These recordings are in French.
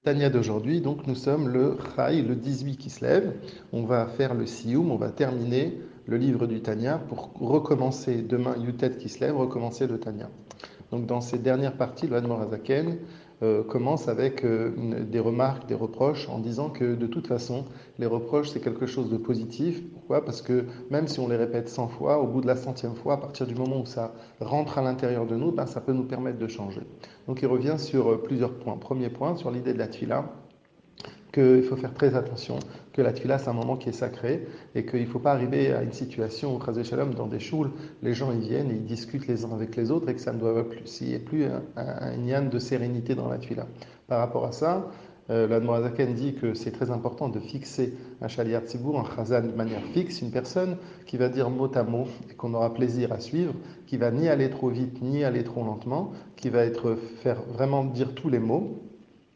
Tania d'aujourd'hui, donc nous sommes le Chai, le 18 qui se lève. On va faire le Sioum, on va terminer le livre du Tania pour recommencer demain, Yutet qui se lève, recommencer le Tania. Donc dans ces dernières parties, le Admor Hazaken commence avec des remarques, des reproches, en disant que de toute façon, les reproches c'est quelque chose de positif. Pourquoi? Parce que même si on les répète 100 fois, au bout de la 100e fois, à partir du moment où ça rentre à l'intérieur de nous, ben, ça peut nous permettre de changer. Donc il revient sur plusieurs points. Premier point, sur l'idée de la tfila, qu'il faut faire très attention, que la tfila c'est un moment qui est sacré et qu'il ne faut pas arriver à une situation où, Chazé Shalom, dans des choules, les gens ils viennent et ils discutent les uns avec les autres et que ça ne doit plus, s'il n'y a plus un nian de sérénité dans la tfila. Par rapport à ça, l'Admorazaken dit que c'est très important de fixer un shaliach tzibour, un chazan de manière fixe, une personne qui va dire mot à mot et qu'on aura plaisir à suivre, qui va ni aller trop vite ni aller trop lentement, qui va faire vraiment dire tous les mots,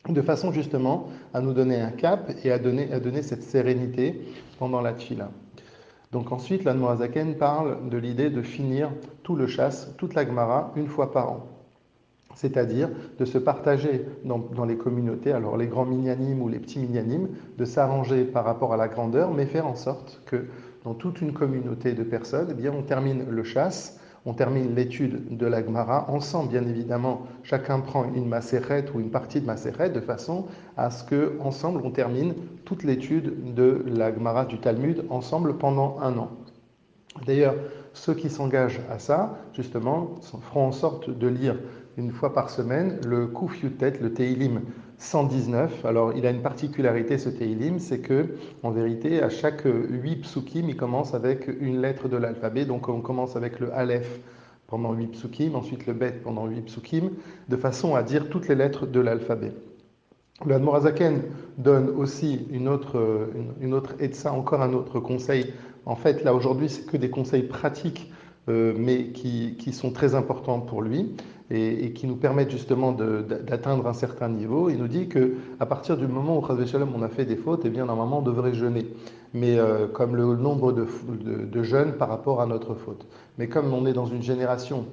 de façon justement à nous donner un cap et à donner cette sérénité pendant la tfila. Donc ensuite, l'Admorazaken parle de l'idée de finir tout le chasse, toute la Gemara, une fois par an. C'est-à-dire de se partager dans les communautés, alors les grands minyanim ou les petits minyanim, de s'arranger par rapport à la grandeur, mais faire en sorte que dans toute une communauté de personnes, eh bien, on termine le chasse, on termine l'étude de la Gemara ensemble, bien évidemment. Chacun prend une macérette ou une partie de macérette de façon à ce que ensemble on termine toute l'étude de la Gemara du Talmud ensemble pendant un an. D'ailleurs, ceux qui s'engagent à ça, justement, feront en sorte de lire une fois par semaine le Kuf Yutet, le Teilim 119. Alors, il a une particularité, ce Teilim, c'est que, en vérité, à chaque 8 psukim, il commence avec une lettre de l'alphabet. Donc, on commence avec le Aleph pendant 8 psukim, ensuite le Bet pendant 8 psukim, de façon à dire toutes les lettres de l'alphabet. Le Admorazaken donne aussi une autre etza, encore un autre conseil. En fait, là aujourd'hui, c'est que des conseils pratiques, mais qui sont très importants pour lui et qui nous permettent justement d'atteindre un certain niveau. Il nous dit que à partir du moment où Chazvé Shalom, on a fait des fautes, eh bien normalement on devrait jeûner, mais comme le nombre de jeûnes par rapport à notre faute. Mais comme on est dans une génération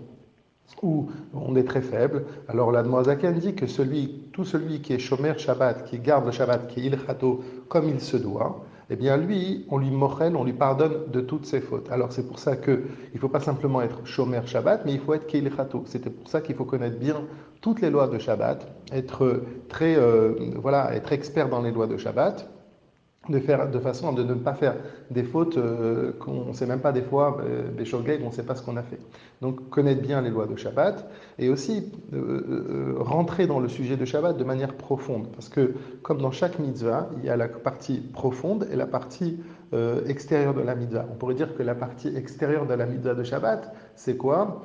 où on est très faible. Alors l'Admoazaken dit que tout celui qui est Shomer Shabbat, qui garde le Shabbat, qui est Ilchato comme il se doit, eh bien lui, on lui mochel, on lui pardonne de toutes ses fautes. Alors c'est pour ça qu'il ne faut pas simplement être Shomer Shabbat, mais il faut être Keilchato. C'était pour ça qu'il faut connaître bien toutes les lois de Shabbat, être être expert dans les lois de Shabbat, de façon à ne pas faire des fautes qu'on ne sait même pas des fois, des shogeg, on ne sait pas ce qu'on a fait. Donc connaître bien les lois de Shabbat et aussi rentrer dans le sujet de Shabbat de manière profonde. Parce que comme dans chaque mitzvah, il y a la partie profonde et la partie extérieure de la mitzvah. On pourrait dire que la partie extérieure de la mitzvah de Shabbat, c'est quoi?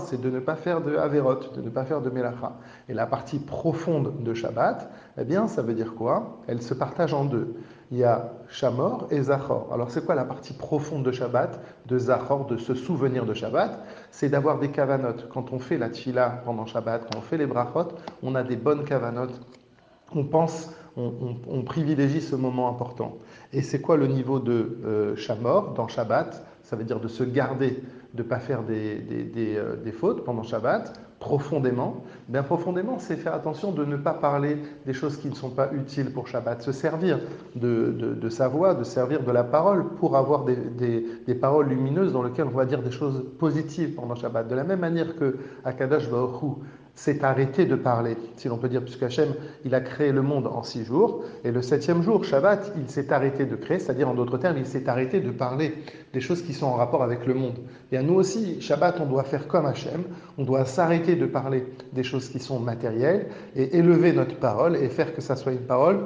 C'est de ne pas faire de averot, de ne pas faire de melacha. Et la partie profonde de Shabbat, eh bien, ça veut dire quoi? Elle se partage en deux. Il y a Shamor et Zachor. Alors c'est quoi la partie profonde de Shabbat, de Zachor, de ce souvenir de Shabbat? C'est d'avoir des kavanot. Quand on fait la tfila pendant Shabbat, quand on fait les brachot, on a des bonnes kavanot. On pense, on privilégie ce moment important. Et c'est quoi le niveau de Shamor dans Shabbat? Ça veut dire de se garder, de ne pas faire des fautes pendant Shabbat, profondément. Bien profondément, c'est faire attention de ne pas parler des choses qui ne sont pas utiles pour Shabbat, se servir de sa voix, de servir de la parole pour avoir des paroles lumineuses dans lesquelles on va dire des choses positives pendant Shabbat. De la même manière que Akadosh Baruch Hu s'est arrêté de parler, si l'on peut dire, puisque Hachem, il a créé le monde en 6 jours, et le 7e jour, Shabbat, il s'est arrêté de créer, c'est-à-dire en d'autres termes, il s'est arrêté de parler des choses qui sont en rapport avec le monde. Et à nous aussi, Shabbat, on doit faire comme Hachem, on doit s'arrêter de parler des choses qui sont matérielles, et élever notre parole, et faire que ça soit une parole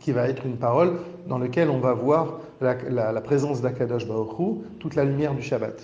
qui va être une parole dans laquelle on va voir la présence d'Akadosh Baruch Hu, toute la lumière du Shabbat.